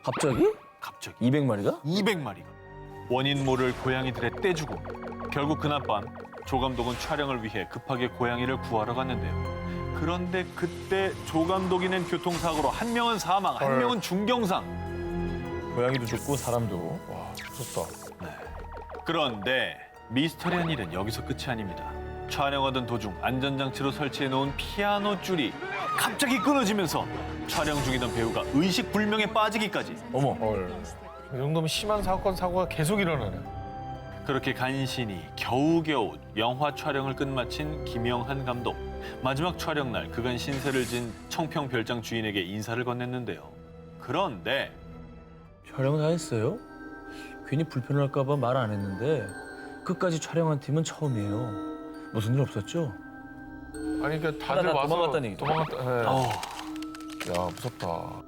갑자기? 갑자기 200마리가? 200마리가. 원인 모를 고양이들의 떼죽음. 결국 그날 밤 조 감독은 촬영을 위해 급하게 고양이를 구하러 갔는데요. 그런데 그때 조 감독이 낸 교통사고로 한 명은 사망, 한 명은 중경상. 고양이도 죽고 사람도. 와, 무섭다. 그런데 미스터리한 일은 여기서 끝이 아닙니다. 촬영하던 도중 안전장치로 설치해놓은 피아노 줄이 갑자기 끊어지면서 촬영 중이던 배우가 의식불명에 빠지기까지. 어머. 이 정도면 심한 사고가 계속 일어나네. 그렇게 간신히 겨우겨우 영화 촬영을 끝마친 김영한 감독. 마지막 촬영 날 그간 신세를 진 청평 별장 주인에게 인사를 건넸는데요. 그런데 촬영 다 했어요? 괜히 불편할까 봐 말 안 했는데 끝까지 촬영한 팀은 처음이에요. 무슨 일 없었죠? 아니, 그러니까 다들 하나 와서 도망갔다는 얘기죠. 도망갔다. 야, 무섭다.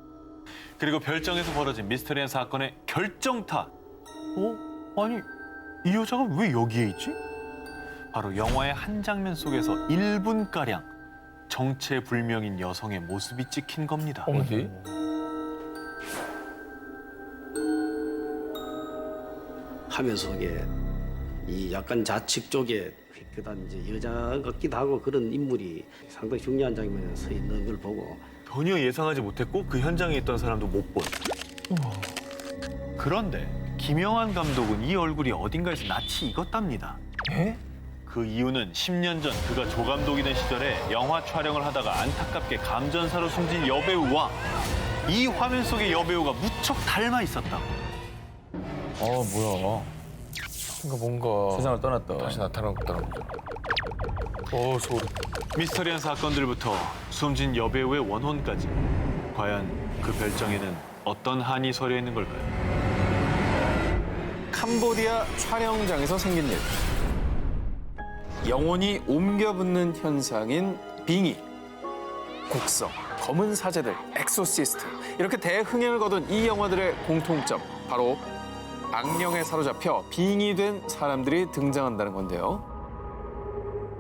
그리고 별장에서 벌어진 미스터리한 사건의 결정타. 아니, 이 여자가 왜 여기에 있지? 바로 영화의 한 장면 속에서 1분가량 정체불명인 여성의 모습이 찍힌 겁니다. 어디? 화면 속에 이 약간 좌측 쪽에 그다음 이제 여자 같기도 하고 그런 인물이 상당히 중요한 장면에 서 있는 걸 보고 전혀 예상하지 못했고 그 현장에 있던 사람도 못 본. 그런데 김영환 감독은 이 얼굴이 어딘가에서 낯이 익었답니다. 그 이유는 10년 전 그가 조감독이 된 시절에 영화 촬영을 하다가 안타깝게 감전사로 숨진 여배우와 이 화면 속의 여배우가 무척 닮아 있었다고. 뭐야. 뭔가 세상을 떠났다. 다시 나타났다. 소름. 미스터리한 사건들부터 숨진 여배우의 원혼까지 과연 그 별장에는 어떤 한이 서려 있는 걸까요? 캄보디아 촬영장에서 생긴 일. 영혼이 옮겨 붙는 현상인 빙의, 곡성, 검은 사제들, 엑소시스트 이렇게 대흥행을 거둔 이 영화들의 공통점 바로 악령에 사로잡혀 빙의된 사람들이 등장한다는 건데요.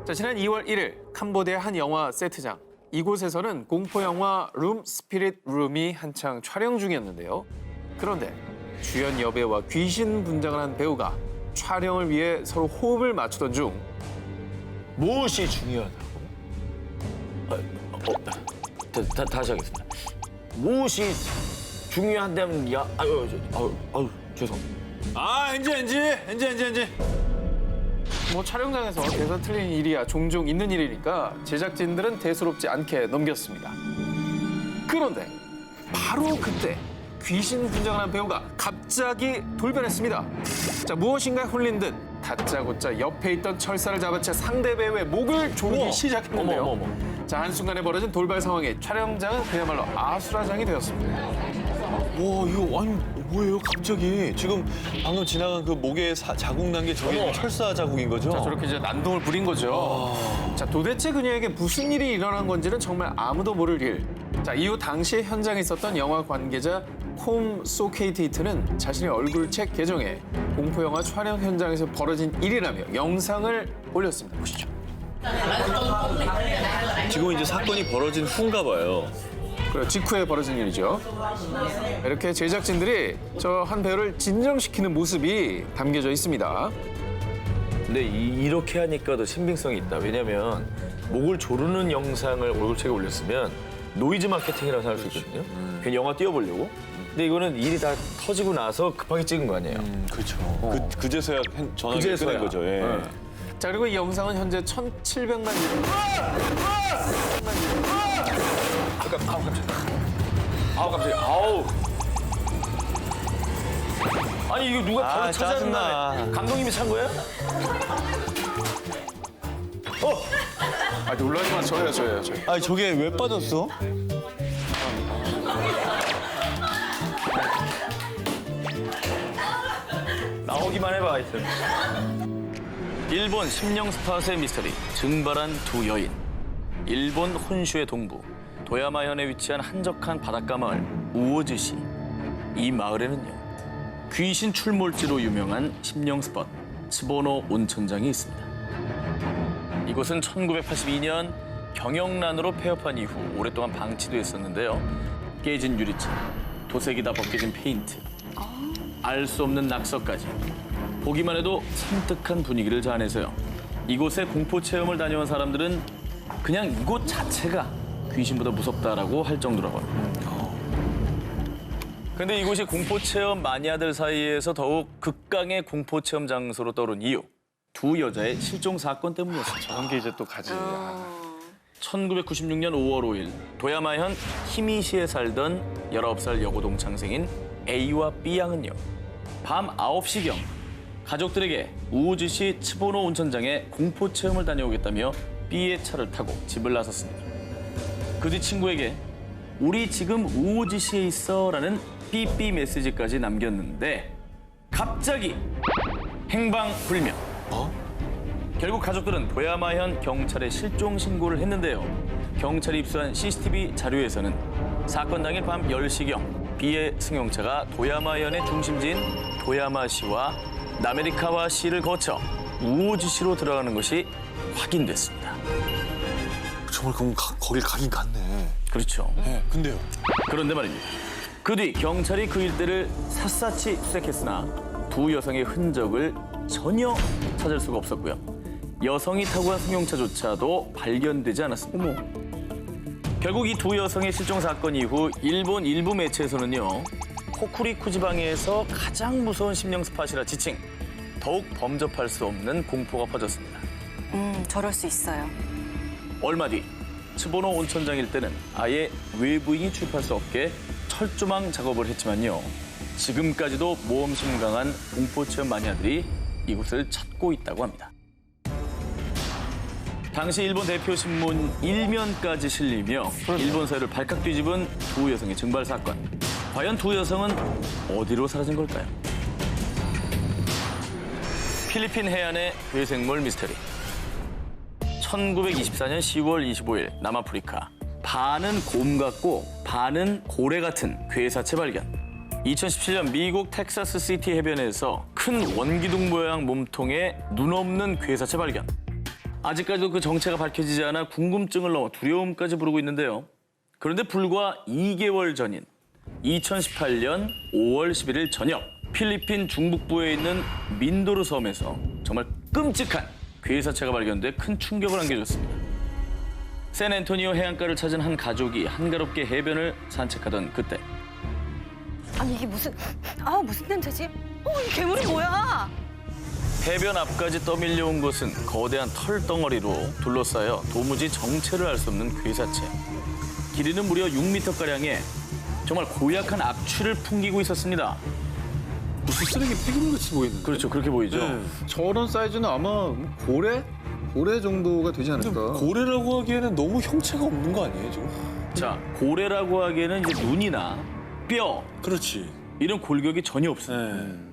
자, 지난 2월 1일 캄보디아 한 영화 세트장 이곳에서는 공포 영화 룸 스피릿 룸이 한창 촬영 중이었는데요. 그런데 주연 여배우와 귀신 분장을 한 배우가 촬영을 위해 서로 호흡을 맞추던 중 무엇이 중요하다고? 다시 하겠습니다. 무엇이 중요한다면 죄송. 엔지. 뭐 촬영장에서 대사 틀린 일이야 종종 있는 일이니까 제작진들은 대수롭지 않게 넘겼습니다. 그런데 바로 그때 귀신 분장을 한 배우가 갑자기 돌변했습니다. 자, 무엇인가에 홀린 듯 다짜고짜 옆에 있던 철사를 잡아채 상대 배우의 목을 조르기 시작했는데요. 어머. 자, 한순간에 벌어진 돌발 상황에 촬영장은 그야말로 아수라장이 되었습니다. 와, 이거 아니 뭐예요? 갑자기 지금 방금 지나간 그 목에 자국 난 게 저게 철사 자국인 거죠? 자, 저렇게 이제 난동을 부린 거죠. 자, 도대체 그녀에게 무슨 일이 일어난 건지는 정말 아무도 모를 일. 자, 이후 당시 현장에 있었던 영화 관계자 콤 소케이티트는 자신의 얼굴책 계정에 공포 영화 촬영 현장에서 벌어진 일이라며 영상을 올렸습니다. 보시죠. 지금 이제 사건이 벌어진 후인가 봐요. 그리고 직후에 벌어진 일이죠. 이렇게 제작진들이 저 한 배우를 진정시키는 모습이 담겨져 있습니다. 근데 이렇게 하니까 더 신빙성이 있다. 왜냐면 목을 조르는 영상을 얼굴책에 올렸으면 노이즈 마케팅이라고 생각할 수 있거든요. 괜히 영화 띄워보려고. 근데 이거는 일이 다 터지고 나서 급하게 찍은 거 아니에요. 그렇죠. 그제서야 전화기 그제서야. 끊은 거죠. 예. 네. 자, 그리고 이 영상은 현재 1,700만 뷰. 아우. 아니 이거 누가 바로 찾아낸 짜증나. 다음에 감독님이 찬 거예요? 아, 놀라지 마. 저예요. 아니 저게 왜 빠졌어? 나오기만 해봐 하여튼. 일본 심령 스팟의 미스터리 증발한 두 여인. 일본 혼슈의 동부 도야마현에 위치한 한적한 바닷가 마을 우오즈시. 이 마을에는요 귀신 출몰지로 유명한 심령 스팟 츠보노 온천장이 있습니다. 이곳은 1982년 경영난으로 폐업한 이후 오랫동안 방치돼 있었는데요. 깨진 유리창, 도색이 다 벗겨진 페인트, 알 수 없는 낙서까지 보기만 해도 섬뜩한 분위기를 자아내서요. 이곳에 공포 체험을 다녀온 사람들은 그냥 이곳 자체가 귀신보다 무섭다라고 할 정도라고 합니다. 근데 이곳이 공포 체험 마니아들 사이에서 더욱 극강의 공포 체험 장소로 떠오른 이유. 두 여자의 실종 사건 때문이었습니다. 저런 게 이제 또 가지. 1996년 5월 5일 도야마현 히미시에 살던 19살 여고 동창생인 A와 B 양은요. 밤 9시경 가족들에게 우우즈시 츠보노 온천장에 공포 체험을 다녀오겠다며 B의 차를 타고 집을 나섰습니다. 그 뒤 친구에게 우리 지금 우우즈시에 있어라는 삐삐 메시지까지 남겼는데 갑자기 행방불명. 결국 가족들은 도야마현 경찰에 실종 신고를 했는데요. 경찰이 입수한 CCTV 자료에서는 사건 당일 밤 10시경 B의 승용차가 도야마현의 중심지인 도야마시와 나메리카와시를 거쳐 우오지시로 들어가는 것이 확인됐습니다. 정말 그럼 거길 가긴 갔네. 그렇죠. 네, 근데요. 그런데 말입니다. 그 뒤 경찰이 그 일대를 샅샅이 수색했으나 두 여성의 흔적을 전혀 찾을 수가 없었고요. 여성이 타고 간 승용차조차도 발견되지 않았습니다. 결국 이 두 여성의 실종 사건 이후 일본 일부 매체에서는요. 호쿠리쿠 지방에서 가장 무서운 심령 스팟이라 지칭, 더욱 범접할 수 없는 공포가 퍼졌습니다. 저럴 수 있어요. 얼마 뒤 츠보노 온천장 일대는 아예 외부인이 출입할 수 없게 철조망 작업을 했지만요. 지금까지도 모험심 강한 공포체험 마니아들이 이곳을 찾고 있다고 합니다. 당시 일본 대표 신문 일면까지 실리며 일본 사회를 발칵 뒤집은 두 여성의 증발 사건. 과연 두 여성은 어디로 사라진 걸까요? 필리핀 해안의 괴생물 미스터리. 1924년 10월 25일 남아프리카. 반은 곰 같고 반은 고래 같은 괴사체 발견. 2017년 미국 텍사스 시티 해변에서 큰 원기둥 모양 몸통에 눈 없는 괴사체 발견. 아직까지도 그 정체가 밝혀지지 않아 궁금증을 넘어 두려움까지 부르고 있는데요. 그런데 불과 2개월 전인 2018년 5월 11일 저녁 필리핀 중북부에 있는 민도르 섬에서 정말 끔찍한 괴사체가 발견돼 큰 충격을 안겨줬습니다. 샌앤토니오 해안가를 찾은 한 가족이 한가롭게 해변을 산책하던 그때 아니 이게 무슨 냄새지? 이 괴물이 뭐야? 해변 앞까지 떠밀려온 것은 거대한 털덩어리로 둘러싸여 도무지 정체를 알 수 없는 괴사체. 길이는 무려 6m가량의 정말 고약한 악취를 풍기고 있었습니다. 무슨 쓰레기 폐기물 같이 보이는데. 그렇죠, 그렇게 보이죠. 저런 사이즈는 아마 고래? 고래 정도가 되지 않을까. 고래라고 하기에는 너무 형체가 없는 거 아니에요, 지금? 자, 고래라고 하기에는 이제 눈이나 뼈 그렇지. 이런 골격이 전혀 없습니다.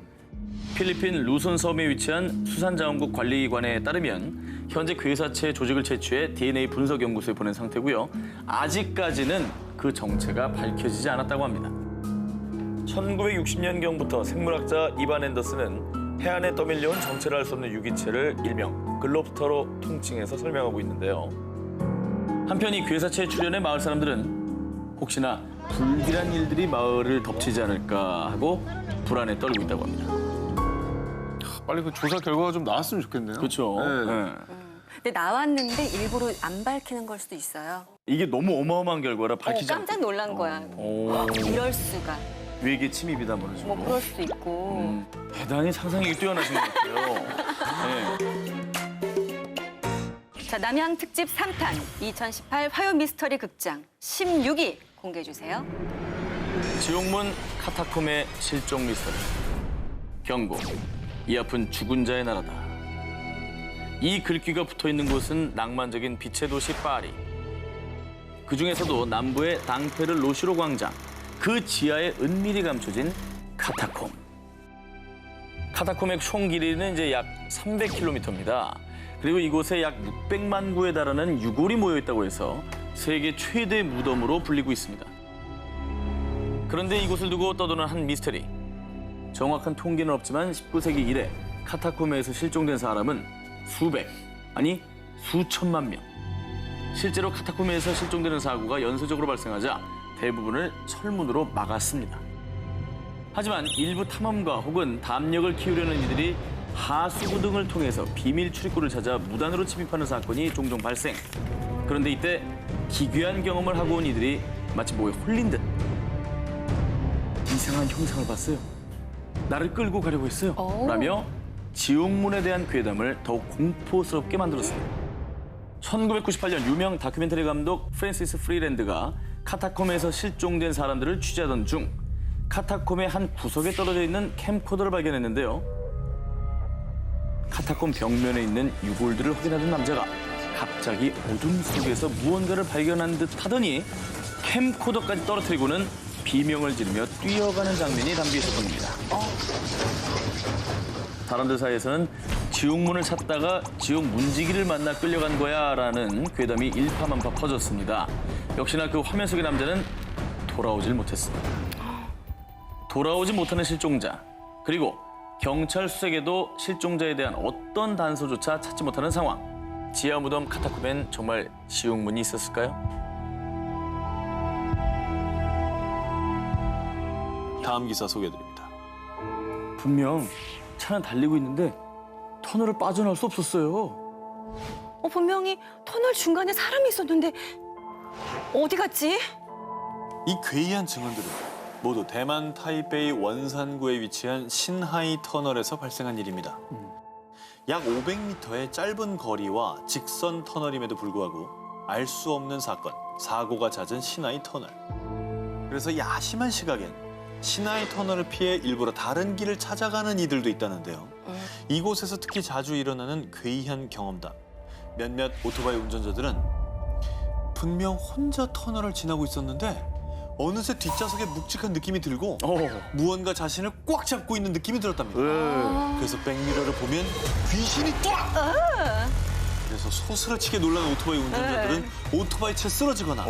필리핀 루손 섬에 위치한 수산자원국 관리기관에 따르면 현재 괴사체 조직을 채취해 DNA 분석 연구소에 보낸 상태고요. 아직까지는 그 정체가 밝혀지지 않았다고 합니다. 1960년경부터 생물학자 이반 앤더슨은 해안에 떠밀려온 정체를 알 수 없는 유기체를 일명 글롭스터로 통칭해서 설명하고 있는데요. 한편 이 괴사체의 출현에 마을 사람들은 혹시나 불길한 일들이 마을을 덮치지 않을까 하고 불안에 떨고 있다고 합니다. 빨리 그 조사 결과가 좀 나왔으면 좋겠네요. 그렇죠. 네. 근데 나왔는데 일부러 안 밝히는 걸 수도 있어요. 이게 너무 어마어마한 결과라 밝히지 깜짝 놀란 거야. 이럴 수가. 외계 침입이다 뭐죠. 뭐 그럴 수도 있고. 대단히 상상력이 뛰어나신 것 같아요. 네. 자, 남양 특집 3탄 2018 화요 미스터리 극장 16위 공개해 주세요. 지옥문 카타콤의 실종 미스터리. 경고. 이 앞은 죽은 자의 나라다. 이 글귀가 붙어있는 곳은 낭만적인 빛의 도시 파리. 그중에서도 남부의 당페르 로시로 광장. 그 지하에 은밀히 감춰진 카타콤. 카타콤의 총 길이는 이제 약 300km입니다. 그리고 이곳에 약 600만 구에 달하는 유골이 모여 있다고 해서 세계 최대 무덤으로 불리고 있습니다. 그런데 이곳을 두고 떠도는 한 미스터리. 정확한 통계는 없지만 19세기 이래 카타콤에서 실종된 사람은 수백, 아니 수천만 명. 실제로 카타콤에서 실종되는 사고가 연쇄적으로 발생하자 대부분을 철문으로 막았습니다. 하지만 일부 탐험가 혹은 담력을 키우려는 이들이 하수구 등을 통해서 비밀 출입구를 찾아 무단으로 침입하는 사건이 종종 발생. 그런데 이때 기괴한 경험을 하고 온 이들이 마치 뭐에 홀린 듯 이상한 형상을 봤어요. 나를 끌고 가려고 했어요. 라며 지옥문에 대한 괴담을 더욱 공포스럽게 만들었습니다. 1998년 유명 다큐멘터리 감독 프랜시스 프리랜드가 카타콤에서 실종된 사람들을 취재하던 중 카타콤의 한 구석에 떨어져 있는 캠코더를 발견했는데요. 카타콤 벽면에 있는 유골들을 확인하던 남자가 갑자기 어둠 속에서 무언가를 발견한 듯 하더니 캠코더까지 떨어뜨리고는 비명을 지르며 뛰어가는 장면이 담겨 있었던 겁니다. 사람들 사이에서는 지옥문을 찾다가 지옥 문지기를 만나 끌려간 거야라는 괴담이 일파만파 퍼졌습니다. 역시나 그 화면 속의 남자는 돌아오질 못했습니다. 돌아오지 못하는 실종자, 그리고 경찰 수색에도 실종자에 대한 어떤 단서조차 찾지 못하는 상황. 지하 무덤 카타콤엔 정말 지옥문이 있었을까요? 다음 기사 소개해드립니다. 분명 차는 달리고 있는데 터널을 빠져나올 수 없었어요. 분명히 터널 중간에 사람이 있었는데 어디 갔지? 이 괴이한 증언들은 모두 대만 타이베이 원산구에 위치한 신하이 터널에서 발생한 일입니다. 약 500m의 짧은 거리와 직선 터널임에도 불구하고 알 수 없는 사고가 잦은 신하이 터널. 그래서 야심한 시각엔 신하이 터널을 피해 일부러 다른 길을 찾아가는 이들도 있다는데요. 이곳에서 특히 자주 일어나는 괴이한 경험담. 몇몇 오토바이 운전자들은 분명 혼자 터널을 지나고 있었는데 어느새 뒷좌석에 묵직한 느낌이 들고 무언가 자신을 꽉 잡고 있는 느낌이 들었답니다. 그래서 백미러를 보면 귀신이 꽉! 그래서 소스라치게 놀란 오토바이 운전자들은 오토바이 채 쓰러지거나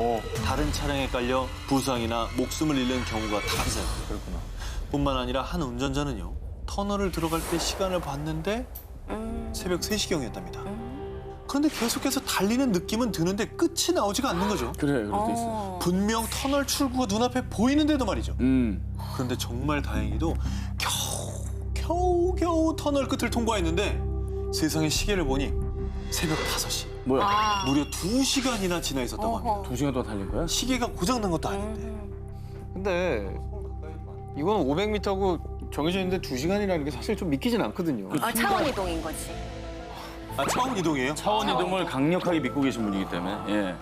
다른 차량에 깔려 부상이나 목숨을 잃는 경우가 다반사였고요. 그렇구나. 뿐만 아니라 한 운전자는요. 터널을 들어갈 때 시간을 봤는데 새벽 3시경이었답니다. 그런데 계속해서 달리는 느낌은 드는데 끝이 나오지가 않는 거죠. 그래, 그럴 때 있어. 분명 터널 출구가 눈앞에 보이는데도 말이죠. 그런데 정말 다행히도 겨우 터널 끝을 통과했는데 세상에 시계를 보니 새벽 5시. 뭐야? 무려 2시간이나 지나 있었다고 합니다. 2시간 동안 달린 거야? 시계가 고장난 것도 아닌데. 근데 이건 500m고 정해져 있는데 2시간이라는 게 사실 좀 믿기진 않거든요. 차원 이동인 거지. 차원 이동이에요? 차원 이동을 강력하게 믿고 계신 분이기 때문에. 예.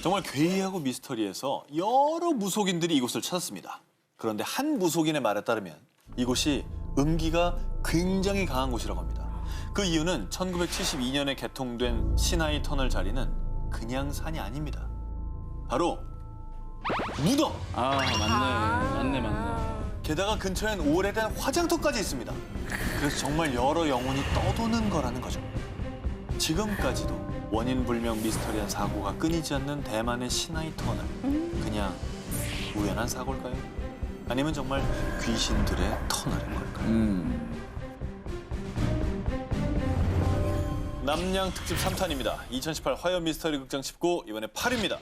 정말 괴이하고 미스터리해서 여러 무속인들이 이곳을 찾았습니다. 그런데 한 무속인의 말에 따르면 이곳이 음기가 굉장히 강한 곳이라고 합니다. 그 이유는 1972년에 개통된 신하이 터널 자리는 그냥 산이 아닙니다. 바로 무덤! 맞네. 게다가 근처엔 오래된 화장터까지 있습니다. 그래서 정말 여러 영혼이 떠도는 거라는 거죠. 지금까지도 원인 불명 미스터리한 사고가 끊이지 않는 대만의 신하이 터널. 그냥 우연한 사고일까요? 아니면 정말 귀신들의 터널인 걸까요? 남양 특집 3탄입니다. 2018 화요 미스터리 극장 19, 이번에 8입니다.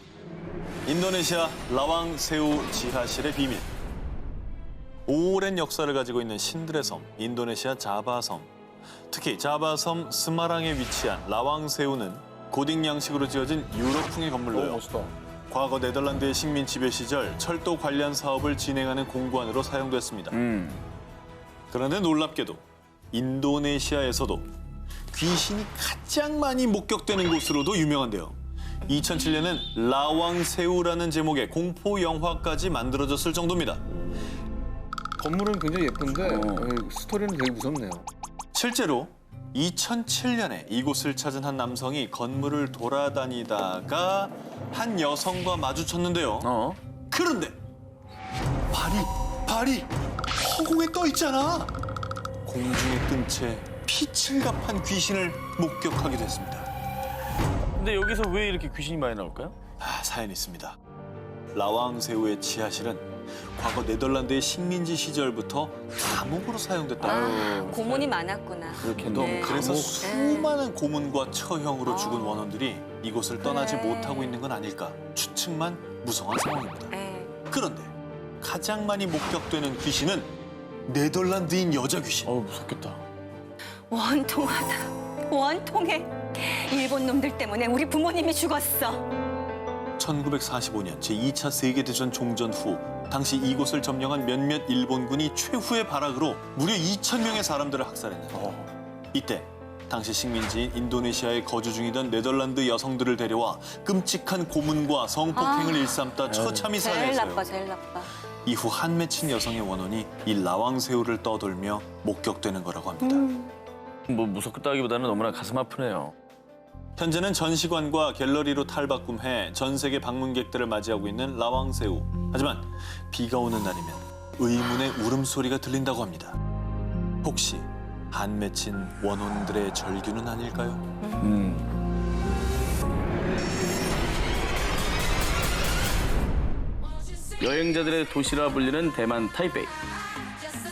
인도네시아 라왕세우 지하실의 비밀. 오랜 역사를 가지고 있는 신들의 섬, 인도네시아 자바섬. 특히 자바섬 스마랑에 위치한 라왕세우는 고딕 양식으로 지어진 유럽풍의 건물로요. 멋있다. 과거 네덜란드의 식민 지배 시절 철도 관련 사업을 진행하는 공관으로 사용됐습니다. 그런데 놀랍게도 인도네시아에서도 귀신이 가장 많이 목격되는 곳으로도 유명한데요. 2007년엔 라왕세우라는 제목의 공포 영화까지 만들어졌을 정도입니다. 건물은 굉장히 예쁜데 스토리는 되게 무섭네요. 실제로 2007년에 이곳을 찾은 한 남성이 건물을 돌아다니다가 한 여성과 마주쳤는데요. 그런데 발이 허공에 떠 있잖아. 공중에 뜬 채 피칠갑한 귀신을 목격하게 됐습니다. 근데 여기서 왜 이렇게 귀신이 많이 나올까요? 사연이 있습니다. 라왕세우의 지하실은 과거 네덜란드의 식민지 시절부터 감옥으로 사용됐다고. 고문이 많았구나. 그렇게도. 네. 그래서 수많은 고문과 처형으로 죽은 원혼들이 이곳을 떠나지 못하고 있는 건 아닐까 추측만 무성한 상황입니다. 그런데 가장 많이 목격되는 귀신은 네덜란드인 여자 귀신. 무섭겠다. 원통하다. 원통해. 일본 놈들 때문에 우리 부모님이 죽었어. 1945년 제2차 세계대전 종전 후 당시 이곳을 점령한 몇몇 일본군이 최후의 발악으로 무려 2,000명의 사람들을 학살했는데 이때 당시 식민지인 인도네시아에 거주 중이던 네덜란드 여성들을 데려와 끔찍한 고문과 성폭행을 일삼다 처참히 제일 살해했어요. 나빠, 제일 나빠. 이후 한 맺힌 여성의 원혼이 이 라왕세우를 떠돌며 목격되는 거라고 합니다. 뭐 무섭다기보다는 너무나 가슴 아프네요. 현재는 전시관과 갤러리로 탈바꿈해 전 세계 방문객들을 맞이하고 있는 라왕세우. 하지만 비가 오는 날이면 의문의 울음소리가 들린다고 합니다. 혹시 한 맺힌 원혼들의 절규는 아닐까요? 여행자들의 도시라 불리는 대만 타이베이.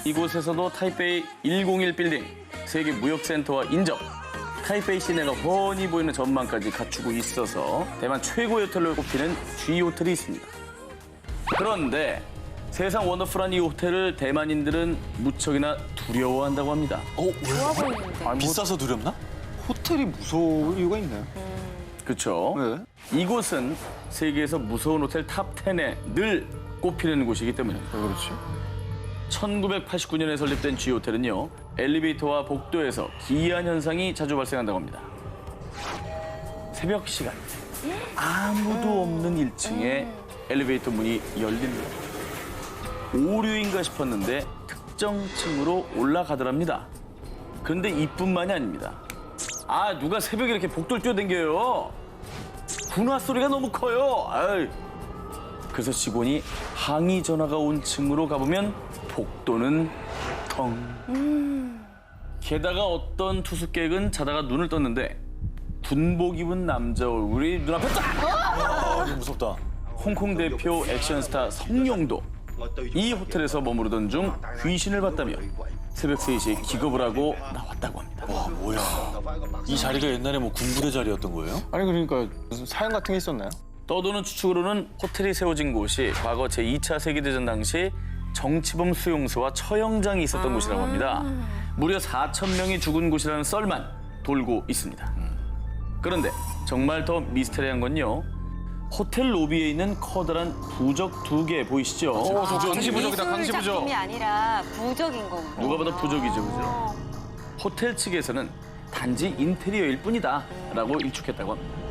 이곳에서도 타이베이 101 빌딩, 세계 무역센터와 인접, 타이베이 시내가 훤히 보이는 전망까지 갖추고 있어서 대만 최고의 호텔로 꼽히는 G 호텔이 있습니다. 그런데 세상 원더풀한 이 호텔을 대만인들은 무척이나 두려워한다고 합니다. 좋아 보이는데. 비싸서 두렵나? 호텔이 무서울 이유가 있나요? 그렇죠. 네. 이곳은 세계에서 무서운 호텔 탑 10에 늘 꼽히는 곳이기 때문입니다. 왜 그렇지? 1989년에 설립된 G 호텔은요, 엘리베이터와 복도에서 기이한 현상이 자주 발생한다고 합니다. 새벽 시간, 아무도 없는 1층에 엘리베이터 문이 열립니다. 오류인가 싶었는데 특정 층으로 올라가더랍니다. 그런데 이뿐만이 아닙니다. 누가 새벽에 이렇게 복도를 뛰어댕겨요? 분화 소리가 너무 커요. 아이. 그래서 직원이 항의 전화가 온 층으로 가보면 복도는 텅. 게다가 어떤 투숙객은 자다가 눈을 떴는데 군복 입은 남자 얼굴이 눈앞에 딱! 무섭다. 홍콩 대표 액션스타 성룡도 이 호텔에서 머무르던 중 귀신을 봤다며 새벽 3시에 기겁을 하고 나왔다고 합니다. 와, 뭐야. 이 자리가 옛날에 뭐 군부대 자리였던 거예요? 아니 그러니까 무슨 사연 같은 게 있었나요? 떠도는 추측으로는 호텔이 세워진 곳이 과거 제2차 세계대전 당시 정치범 수용소와 처형장이 있었던 곳이라고 합니다. 무려 4,000명이 죽은 곳이라는 썰만 돌고 있습니다. 그런데 정말 더 미스테리한 건요. 호텔 로비에 있는 커다란 부적 2개 보이시죠? 강시 부적이다, 강시 부적. 작품이 아니라 부적인 거군요. 누가 봐도 부적이죠, 그죠? 호텔 측에서는 단지 인테리어일 뿐이다 라고 일축했다고 합니다.